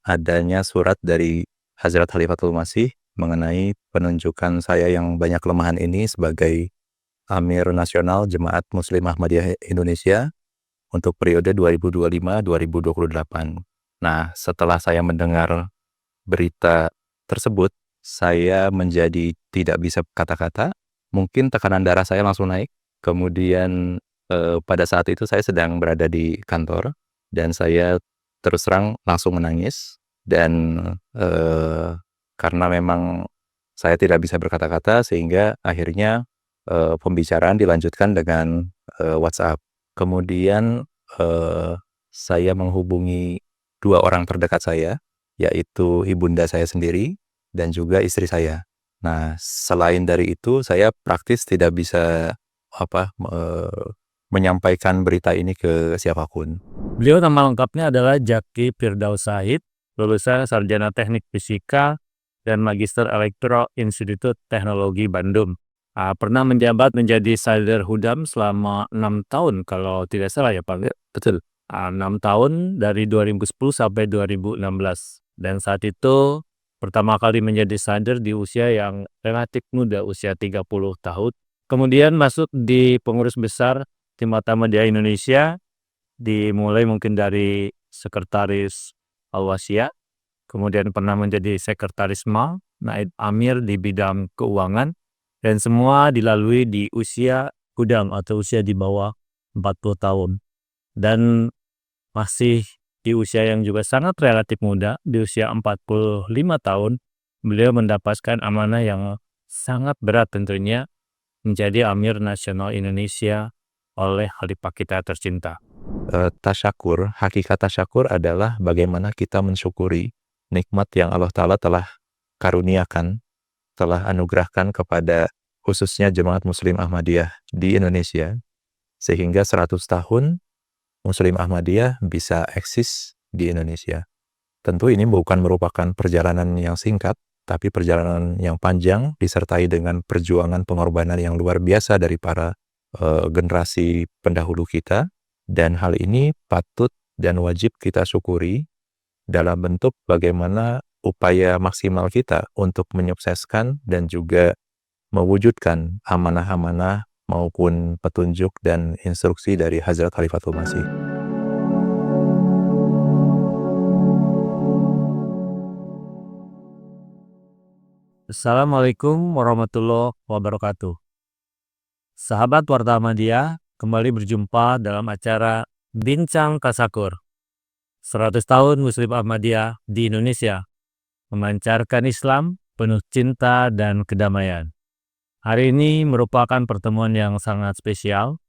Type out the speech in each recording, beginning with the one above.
adanya surat dari Hazrat Khalifatul Masih mengenai penunjukan saya yang banyak kelemahan ini sebagai Amir Nasional Jemaat Muslim Ahmadiyah Indonesia untuk periode 2025-2028. Nah, setelah saya mendengar berita tersebut, saya menjadi tidak bisa kata-kata, mungkin tekanan darah saya langsung naik. Kemudian pada saat itu saya sedang berada di kantor dan saya terus terang langsung menangis dan karena memang saya tidak bisa berkata-kata sehingga akhirnya pembicaraan dilanjutkan dengan WhatsApp. Kemudian saya menghubungi 2 orang terdekat saya, yaitu ibunda saya sendiri dan juga istri saya. Nah, selain dari itu saya praktis tidak bisa menyampaikan berita ini ke siapapun. Beliau nama lengkapnya adalah Zaki Firdaus Said, lulusan Sarjana Teknik Fisika dan Magister Elektro Institut Teknologi Bandung. Pernah menjabat menjadi Sadr Hudam selama 6 tahun kalau tidak salah ya Pak. Betul. 6 tahun dari 2010 sampai 2016. Dan saat itu pertama kali menjadi Sadr di usia yang relatif muda, usia 30 tahun. Kemudian masuk di pengurus besar Tim Ahmadiyah Indonesia, dimulai mungkin dari sekretaris Al-Wasiyah, kemudian pernah menjadi sekretaris MAL, naib amir di bidang keuangan, dan semua dilalui di usia Hudam atau usia di bawah 40 tahun. Dan masih di usia yang juga sangat relatif muda, di usia 45 tahun, beliau mendapatkan amanah yang sangat berat tentunya, menjadi Amir Nasional Indonesia oleh Khalifah kita tercinta. Tasyakur, hakikat tasyakur adalah bagaimana kita mensyukuri nikmat yang Allah Ta'ala telah karuniakan, telah anugerahkan kepada khususnya Jemaat Muslim Ahmadiyah di Indonesia, sehingga 100 tahun Muslim Ahmadiyah bisa eksis di Indonesia. Tentu ini bukan merupakan perjalanan yang singkat, tapi perjalanan yang panjang disertai dengan perjuangan pengorbanan yang luar biasa dari para generasi pendahulu kita, dan hal ini patut dan wajib kita syukuri dalam bentuk bagaimana upaya maksimal kita untuk menyukseskan dan juga mewujudkan amanah-amanah maupun petunjuk dan instruksi dari Hazrat Khalifatul Masih. Assalamualaikum warahmatullahi wabarakatuh. Sahabat Warta Ahmadiyah, kembali berjumpa dalam acara Bincang Tasakur. 100 tahun Muslim Ahmadiyah di Indonesia, memancarkan Islam penuh cinta dan kedamaian. Hari ini merupakan pertemuan yang sangat spesial,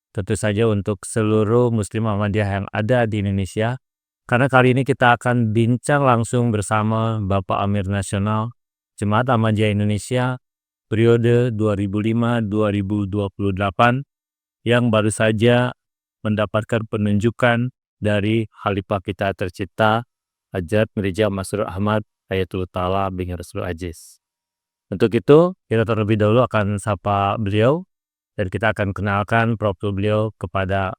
tentu saja untuk seluruh Muslim Ahmadiyah yang ada di Indonesia, karena kali ini kita akan bincang langsung bersama Bapak Amir Nasional Jemaat Ahmadiyah Indonesia periode 2005-2028 yang baru saja mendapatkan penunjukan dari Khalifah kita tercinta Hajat Mirza Masroor Ahmad Hayatullah Ta'ala bin Rasul Aziz. Untuk itu, kita terlebih dahulu akan sapa beliau dan kita akan kenalkan profil beliau kepada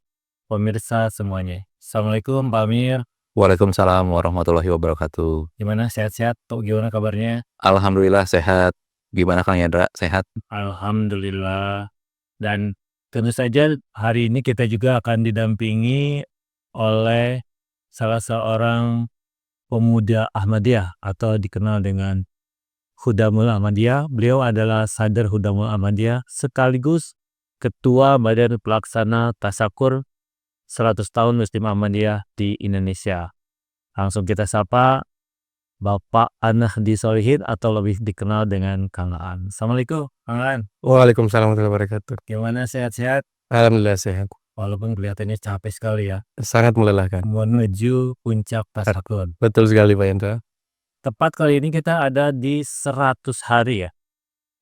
pemirsa semuanya. Assalamualaikum Pak Amir. Waalaikumsalam warahmatullahi wabarakatuh. Gimana, sehat-sehat? Gimana kabarnya? Alhamdulillah sehat. Gimana Kang Yandra? Sehat? Alhamdulillah. Dan tentu saja hari ini kita juga akan didampingi oleh salah seorang pemuda Ahmadiyah atau dikenal dengan Khudamul Ahmadiyah. Beliau adalah Sadr Khudamul Ahmadiyah sekaligus Ketua Badan Pelaksana Tasakur 100 tahun Muslim Ahmadiyah di Indonesia. Langsung kita sapa Bapak Anahdi Solihin atau lebih dikenal dengan Kang Aan. Assalamualaikum Kang Aan. Waalaikumsalam warahmatullahi wabarakatuh. Gimana, sehat-sehat? Alhamdulillah sehat. Walaupun kelihatannya capek sekali ya, Sangat melelahkan. menuju puncak tasakur. Betul sekali Pak Yandra. Tepat kali ini kita ada di 100 hari ya,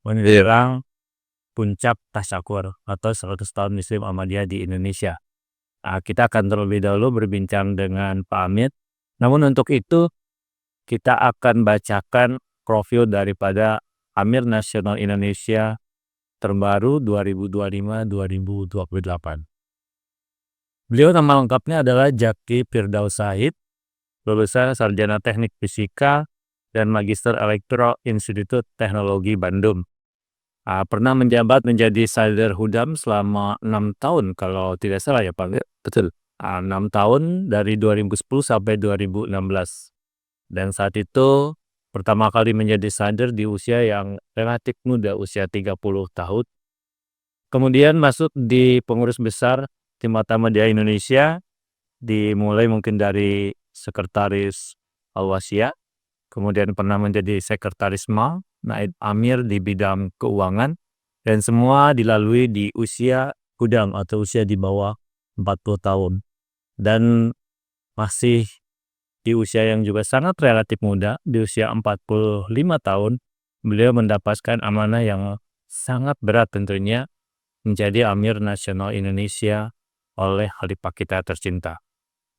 menjelang puncak tasakur atau 100 tahun Muslim Ahmadiyah di Indonesia. Kita akan terlebih dahulu berbincang dengan Pak Amir. Namun untuk itu kita akan bacakan profil daripada Amir Nasional Indonesia terbaru 2025-2028. Beliau nama lengkapnya adalah Zaki Firdaus Said, lulusan Sarjana Teknik Fisika dan Magister Elektro Institut Teknologi Bandung. Pernah menjabat menjadi Sadr Hudam selama 6 tahun kalau tidak salah ya Pak. Betul. 6 tahun dari 2010 sampai 2016. Dan saat itu pertama kali menjadi sadr di usia yang relatif muda, usia 30 tahun. Kemudian masuk di pengurus besar Tim Mata Media Indonesia, dimulai mungkin dari sekretaris Al-Wasya, kemudian pernah menjadi sekretaris MAL, naib amir di bidang keuangan, dan semua dilalui di usia hudam atau usia di bawah 40 tahun. Dan masih di usia yang juga sangat relatif muda, di usia 45 tahun, beliau mendapatkan amanah yang sangat berat tentunya, menjadi Amir Nasional Indonesia oleh Khalifah kita tercinta.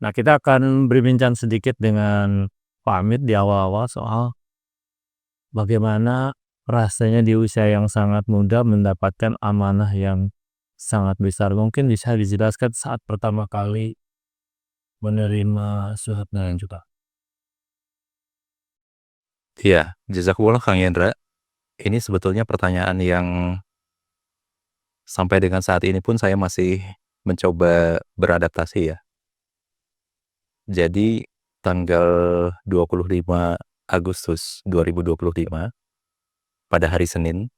Nah, kita akan berbincang sedikit dengan Pak Amir di awal-awal soal bagaimana rasanya di usia yang sangat muda mendapatkan amanah yang sangat besar. Mungkin bisa dijelaskan saat pertama kali menerima surat dan juga. Iya, jazakumullah Kang Yendra. Ini sebetulnya pertanyaan yang sampai dengan saat ini pun saya masih mencoba beradaptasi ya. Jadi tanggal 25 Agustus 2025 pada hari Senin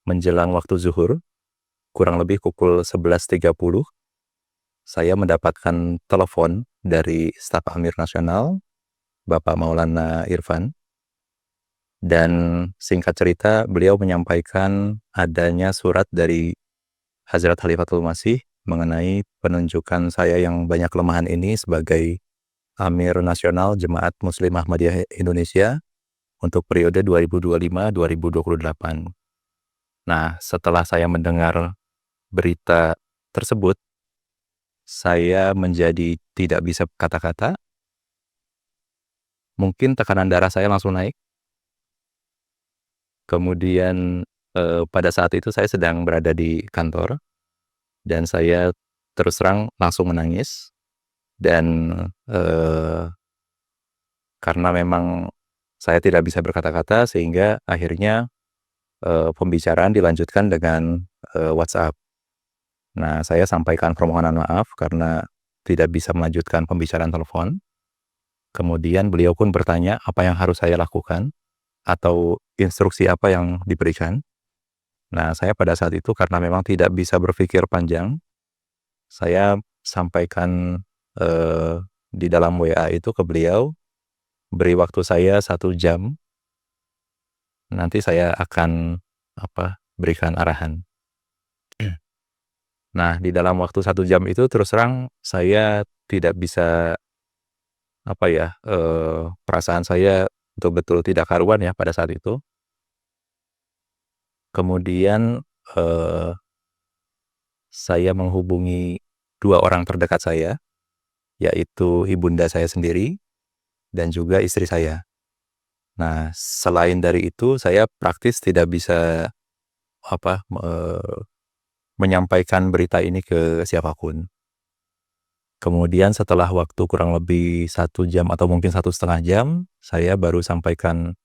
menjelang waktu zuhur kurang lebih pukul 11.30 saya mendapatkan telepon dari staf Amir Nasional Bapak Maulana Irfan, dan singkat cerita beliau menyampaikan adanya surat dari Hazrat Khalifatul Masih mengenai penunjukan saya yang banyak kelemahan ini sebagai Amir Nasional Jemaat Muslim Ahmadiyah Indonesia untuk periode 2025-2028. Nah, setelah saya mendengar berita tersebut, saya menjadi tidak bisa kata-kata. Mungkin tekanan darah saya langsung naik. Kemudian pada saat itu saya sedang berada di kantor dan saya terus terang langsung menangis. Dan karena memang saya tidak bisa berkata-kata sehingga akhirnya pembicaraan dilanjutkan dengan WhatsApp. Nah, saya sampaikan permohonan maaf karena tidak bisa melanjutkan pembicaraan telepon. Kemudian beliau pun bertanya apa yang harus saya lakukan atau instruksi apa yang diberikan. Nah, saya pada saat itu karena memang tidak bisa berpikir panjang, saya sampaikan di dalam WA itu ke beliau, beri waktu saya 1 jam, nanti saya akan berikan arahan. Nah, di dalam waktu 1 jam itu terus terang saya tidak bisa perasaan saya betul-betul tidak karuan ya pada saat itu. Kemudian saya menghubungi 2 orang terdekat saya, yaitu ibunda saya sendiri dan juga istri saya. Nah, selain dari itu saya praktis tidak bisa menyampaikan berita ini ke siapapun. Kemudian setelah waktu kurang lebih 1 jam atau mungkin 1,5 jam, saya baru sampaikan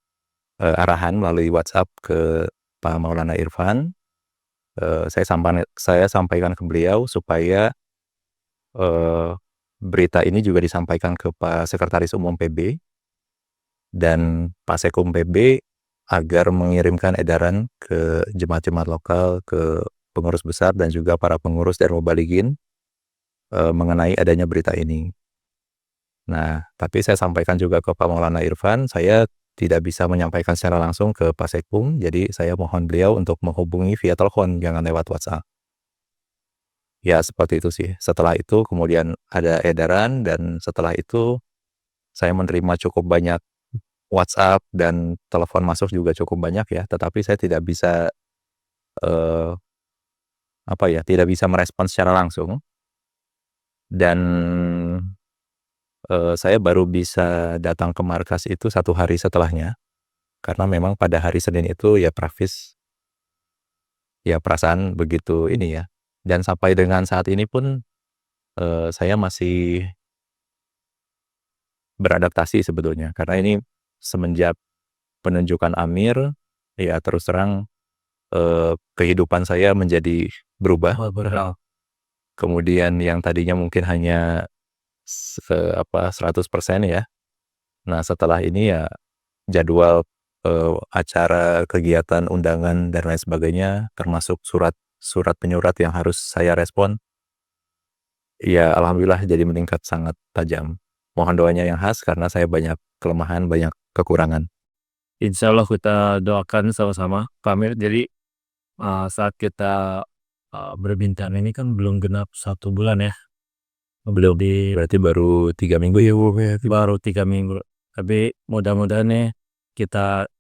arahan melalui WhatsApp ke Pak Maulana Irfan. Saya sampaikan ke beliau supaya berita ini juga disampaikan ke Pak Sekretaris Umum PB dan Pak Sekum PB agar mengirimkan edaran ke jemaat-jemaat lokal, ke pengurus besar dan juga para pengurus dan mubalighin mengenai adanya berita ini. Nah, tapi saya sampaikan juga ke Pak Maulana Irfan, saya tidak bisa menyampaikan secara langsung ke Pak Sekum, jadi saya mohon beliau untuk menghubungi via telepon, jangan lewat WhatsApp. Ya, seperti itu sih. Setelah itu kemudian ada edaran dan setelah itu saya menerima cukup banyak WhatsApp dan telepon masuk juga cukup banyak ya, tetapi saya tidak bisa tidak bisa merespon secara langsung. Dan saya baru bisa datang ke markas itu 1 hari setelahnya, karena memang pada hari Senin itu ya praktis, ya perasaan begitu ini ya. Dan sampai dengan saat ini pun saya masih beradaptasi sebetulnya. Karena ini semenjak penunjukan Amir, ya terus terang kehidupan saya menjadi berubah. Kemudian yang tadinya mungkin hanya 100% ya. Nah setelah ini ya jadwal acara, kegiatan, undangan dan lain sebagainya, termasuk surat penyurat yang harus saya respon, ya alhamdulillah jadi meningkat sangat tajam. Mohon doanya yang khas karena saya banyak kelemahan, banyak kekurangan. Insya Allah kita doakan sama-sama, Pak Amir. Jadi saat kita berbincang ini kan belum genap 1 bulan ya. Belum Berarti baru 3 minggu ya Bu? baru 3 minggu. Tapi mudah-mudahan nih kita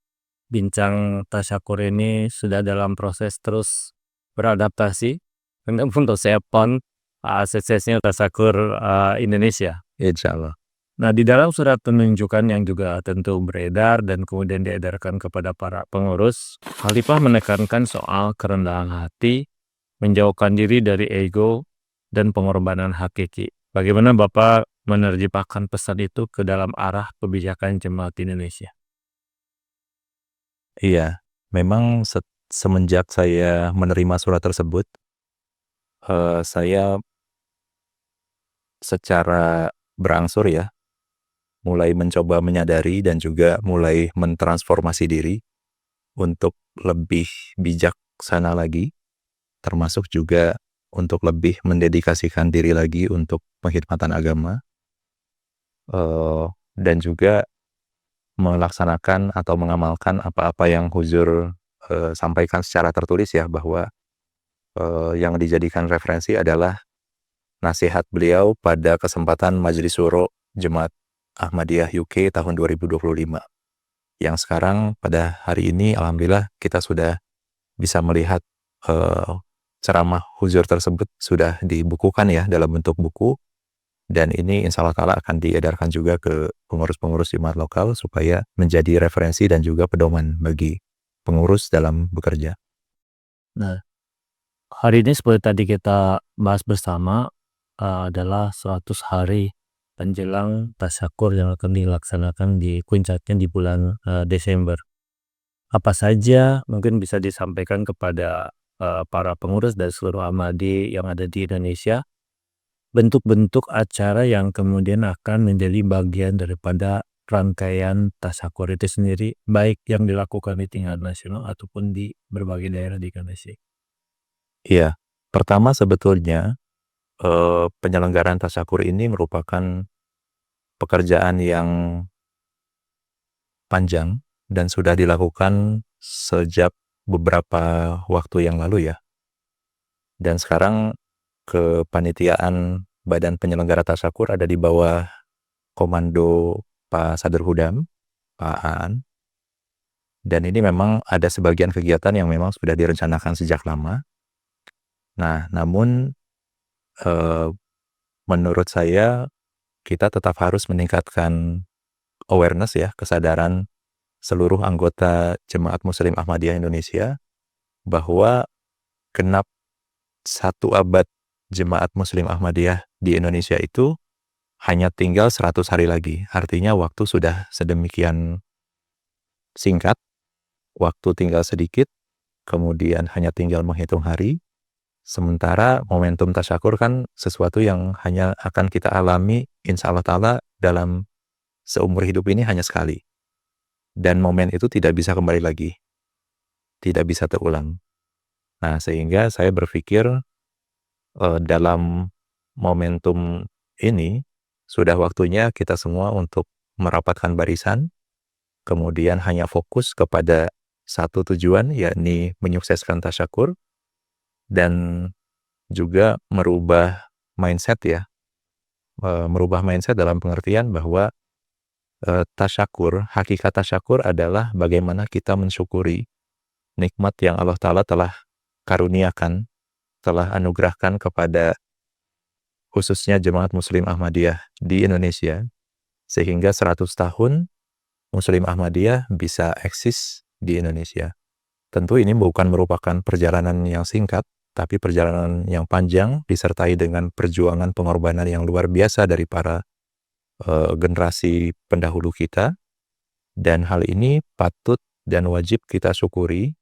bincang tasyakur ini sudah dalam proses terus beradaptasi untuk siapkan suksesnya tasyakur Indonesia. Insya Allah. Nah, di dalam surat penunjukan yang juga tentu beredar dan kemudian diedarkan kepada para pengurus, Khalifah menekankan soal kerendahan hati, menjauhkan diri dari ego, dan pengorbanan hakiki. Bagaimana Bapak menerjemahkan pesan itu ke dalam arah kebijakan jemaat Indonesia? Iya, memang semenjak saya menerima surat tersebut, saya secara berangsur ya, mulai mencoba menyadari dan juga mulai mentransformasi diri untuk lebih bijaksana lagi, termasuk juga untuk lebih mendedikasikan diri lagi untuk pengkhidmatan agama, dan juga melaksanakan atau mengamalkan apa-apa yang Huzur sampaikan secara tertulis ya, bahwa yang dijadikan referensi adalah nasihat beliau pada kesempatan Majelis Syuro Jemaat Ahmadiyah UK tahun 2025. Yang sekarang pada hari ini alhamdulillah kita sudah bisa melihat ceramah Huzur tersebut sudah dibukukan ya dalam bentuk buku, dan ini insya Allah ta'ala akan diedarkan juga ke pengurus-pengurus jemaat lokal supaya menjadi referensi dan juga pedoman bagi pengurus dalam bekerja. Nah, hari ini seperti tadi kita bahas bersama adalah 100 hari menjelang tasyakur yang akan dilaksanakan di puncaknya di bulan Desember. Apa saja mungkin bisa disampaikan kepada para pengurus dari seluruh Ahmadi yang ada di Indonesia, bentuk-bentuk acara yang kemudian akan menjadi bagian daripada rangkaian tasyakur itu sendiri, baik yang dilakukan di tingkat nasional ataupun di berbagai daerah di Indonesia? Iya, pertama sebetulnya penyelenggaraan tasyakur ini merupakan pekerjaan yang panjang dan sudah dilakukan sejak beberapa waktu yang lalu ya. Dan sekarang kepanitiaan Badan Penyelenggara Tasyakur ada di bawah komando Pak Sadr Hudam, Pak Aan. Dan ini memang ada sebagian kegiatan yang memang sudah direncanakan sejak lama. Nah, namun menurut saya kita tetap harus meningkatkan awareness ya, kesadaran seluruh anggota Jemaat Muslim Ahmadiyah Indonesia bahwa genap 1 abad Jemaat Muslim Ahmadiyah di Indonesia itu hanya tinggal 100 hari lagi. Artinya waktu sudah sedemikian singkat, waktu tinggal sedikit, kemudian hanya tinggal menghitung hari. Sementara momentum tasyakur kan sesuatu yang hanya akan kita alami insya Allah ta'ala dalam seumur hidup ini hanya sekali. Dan momen itu tidak bisa kembali lagi. Tidak bisa terulang. Nah, sehingga saya berpikir dalam momentum ini sudah waktunya kita semua untuk merapatkan barisan, kemudian hanya fokus kepada satu tujuan, yakni menyukseskan tasyakur, dan juga merubah mindset ya, merubah mindset dalam pengertian bahwa tasyakur, hakikat tasyakur adalah bagaimana kita mensyukuri nikmat yang Allah Ta'ala telah karuniakan, telah anugerahkan kepada khususnya Jemaat Muslim Ahmadiyah di Indonesia, sehingga 100 tahun Muslim Ahmadiyah bisa eksis di Indonesia. Tentu ini bukan merupakan perjalanan yang singkat, tapi perjalanan yang panjang disertai dengan perjuangan pengorbanan yang luar biasa dari para generasi pendahulu kita, dan hal ini patut dan wajib kita syukuri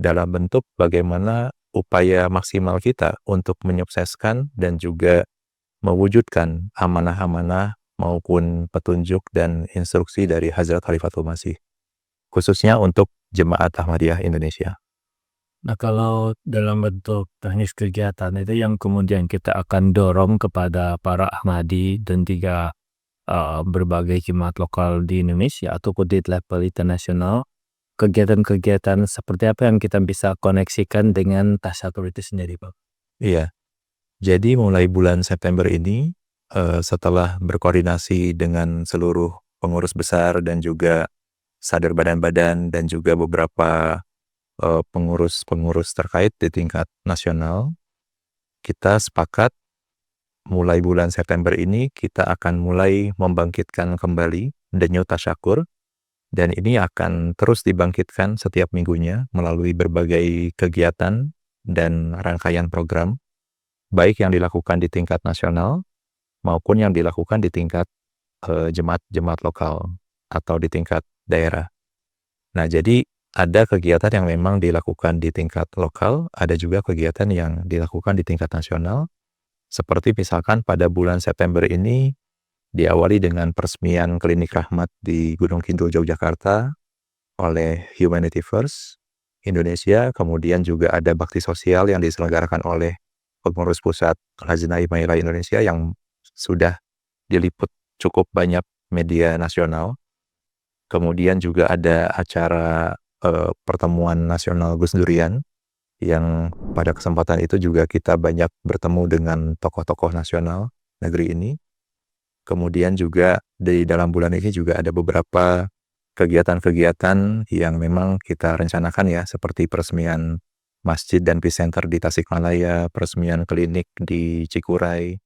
dalam bentuk bagaimana upaya maksimal kita untuk menyukseskan dan juga mewujudkan amanah-amanah maupun petunjuk dan instruksi dari Hazrat Khalifatul Masih, khususnya untuk Jemaat Ahmadiyah Indonesia. Nah, kalau dalam bentuk teknis kegiatan itu yang kemudian kita akan dorong kepada para Ahmadi dan juga berbagai jemaat lokal di Indonesia ataupun di level internasional, kegiatan-kegiatan seperti apa yang kita bisa koneksikan dengan tasyakur itu sendiri, Pak? Iya, jadi mulai bulan September ini, setelah berkoordinasi dengan seluruh pengurus besar dan juga sadar badan-badan dan juga beberapa pengurus-pengurus terkait di tingkat nasional, kita sepakat mulai bulan September ini kita akan mulai membangkitkan kembali denyut tasyakur, dan ini akan terus dibangkitkan setiap minggunya melalui berbagai kegiatan dan rangkaian program, baik yang dilakukan di tingkat nasional maupun yang dilakukan di tingkat jemaat-jemaat lokal atau di tingkat daerah. Nah, jadi ada kegiatan yang memang dilakukan di tingkat lokal, ada juga kegiatan yang dilakukan di tingkat nasional. Seperti misalkan pada bulan September ini diawali dengan peresmian Klinik Rahmat di Gunung Kidul, Yogyakarta oleh Humanity First Indonesia. Kemudian juga ada bakti sosial yang diselenggarakan oleh pengurus pusat Lajnah Himayah Indonesia yang sudah diliput cukup banyak media nasional. Kemudian juga ada acara pertemuan nasional Gus Durian, yang pada kesempatan itu juga kita banyak bertemu dengan tokoh-tokoh nasional negeri ini. Kemudian juga di dalam bulan ini juga ada beberapa kegiatan-kegiatan yang memang kita rencanakan ya, seperti peresmian masjid dan peace center di Tasikmalaya, peresmian klinik di Cikuray,